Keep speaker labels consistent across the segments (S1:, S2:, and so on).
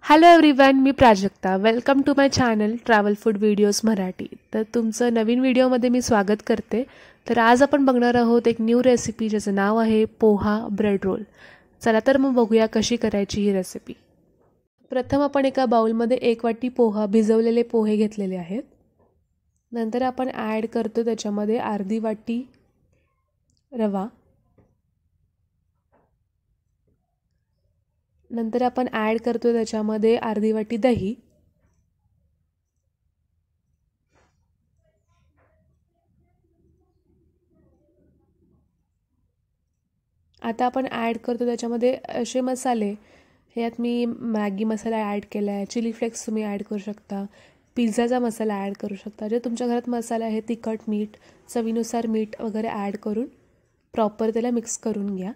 S1: Hello everyone, मी Prajakta. Welcome to my channel travel food videos Marathi. तर तुमचं नवीन व्हिडिओमध्ये मी स्वागत करते. तर आज आपण बघणार आहोत एक न्यू रेसिपी ज्याचं नाव आहे पोहा ब्रेड रोल. चला तर मग बघूया कशी करायची ही रेसिपी. प्रथम आपण एका बाउलमध्ये 1 वाटी पोहा, भिजवलेले पोहे घेतलेले आहेत. नंतर आपण ॲड करतो त्याच्यामध्ये अर्धी वाटी रवा. नंतर आपण ॲड करतो त्याच्यामध्ये अर्धी वाटी दही. आता आपण ॲड करतो त्याच्यामध्ये असे मसाले. ह्यात मी मॅगी मसाला ॲड केला आहे, चिली फ्लेक्स तुम्ही ॲड करू शकता, पिझ्झाचा मसाला ॲड करू शकता. जे तुमच्या घरात मसाला आहे, तिखट, मीठ, चवीनुसार मीठ वगैरे ॲड करून प्रॉपर त्याला मिक्स करून घ्या.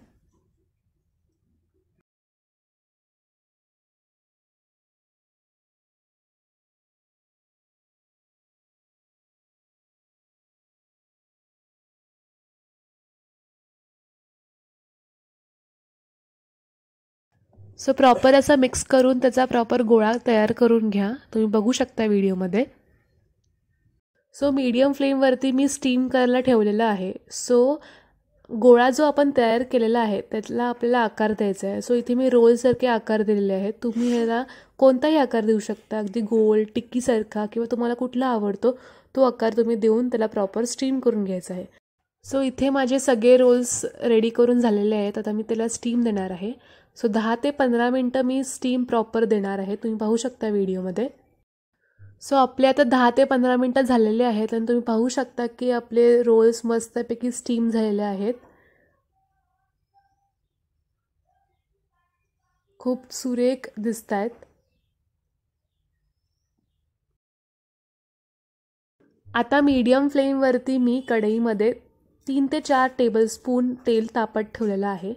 S1: सो प्रॉपर असा मिक्स करून त्याचा प्रॉपर गोळा तयार करून घ्या. तुम्ही बघू शकता व्हिडिओमध्ये. सो मीडियम फ्लेमवरती मी स्टीम करायला ठेवलेला आहे. सो गोळा जो आपण तयार केलेला आहे त्याला आपल्याला आकार द्यायचा आहे. सो इथे मी रोलसारखे आकार दिलेले आहेत. तुम्ही ह्याला कोणताही आकार देऊ शकता, अगदी गोल, टिक्कीसारखा किंवा तुम्हाला कुठला आवडतो तो आकार तुम्ही देऊन त्याला प्रॉपर स्टीम करून घ्यायचा आहे. सो इथे माझे सगळे रोल्स रेडी करून झालेले आहेत. आता मी त्याला स्टीम देणार आहे. सो 10 ते 15 मिनटं मी स्टीम प्रॉपर देणार आहे. तुम्ही पाहू शकता व्हिडिओमध्ये. सो आपले आता 10 ते 15 मिनटं झालेले आहेत आणि तुम्ही पाहू शकता की आपले रोल्स मस्तपैकी स्टीम झालेले आहेत. खूप सुरेख दिसत आहेत. आता मीडियम फ्लेमवरती मी कढईमध्ये 3 ते 4 टेबलस्पून तेल तापत ठेवलेलं आहे.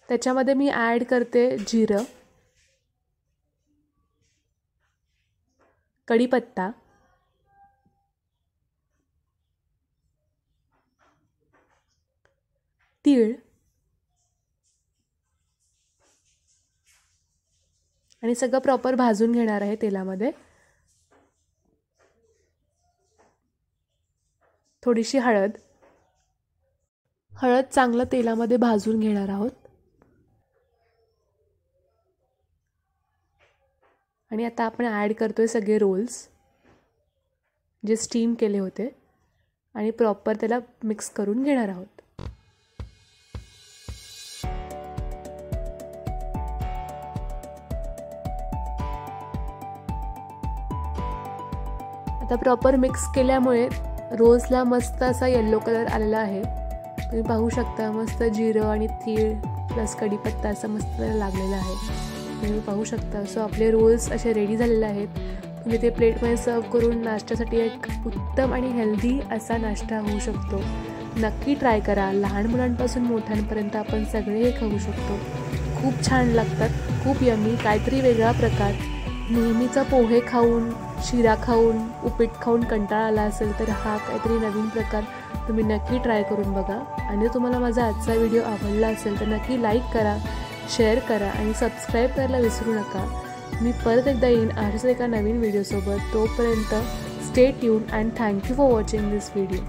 S1: त्याच्यामध्ये मी ॲड करते जिरं, कढीपत्ता, तीळ आणि सगळं प्रॉपर भाजून घेणार आहे तेलामध्ये. थोडीशी हळद चांगलं तेलामध्ये भाजून घेणार आहोत. आणि आता आपण ॲड करतोय सगळे रोल्स जे स्टीम केले होते आणि प्रॉपर त्याला मिक्स करून घेणार आहोत. आता प्रॉपर मिक्स केल्यामुळे रोल्सला मस्त असा येलो कलर आलेला आहे. तुम्ही पाहू शकता मस्त जिरं आणि तीळ प्लस कढीपत्ता असं मस्त लागलेला आहे. तुम्ही पाहू शकता. सो आपले रोल्स असे रेडी झालेले आहेत. तुम्ही ते प्लेटमध्ये सर्व करून नाश्त्यासाठी एक उत्तम आणि हेल्दी असा नाश्ता होऊ शकतो. नक्की ट्राय करा. लहान मुलांपासून मोठ्यांपर्यंत आपण सगळे हे खाऊ शकतो. खूप छान लागतात, खूप यम्मी. काहीतरी वेगळा प्रकार. नेहमीचा पोहे खाऊन, शिरा खाऊन, उपीट खाऊन कंटाळा आला असेल तर हा काहीतरी नवीन प्रकार तुम्ही नक्की ट्राय करून बघा. आणि जर तुम्हाला माझा आजचा व्हिडिओ आवडला असेल तर नक्की लाईक करा, शेअर करा आणि सबस्क्राईब करायला विसरू नका. मी परत एकदा येईन अशाच एका नवीन व्हिडिओसोबत. तोपर्यंत stay tune and thank you for watching this video.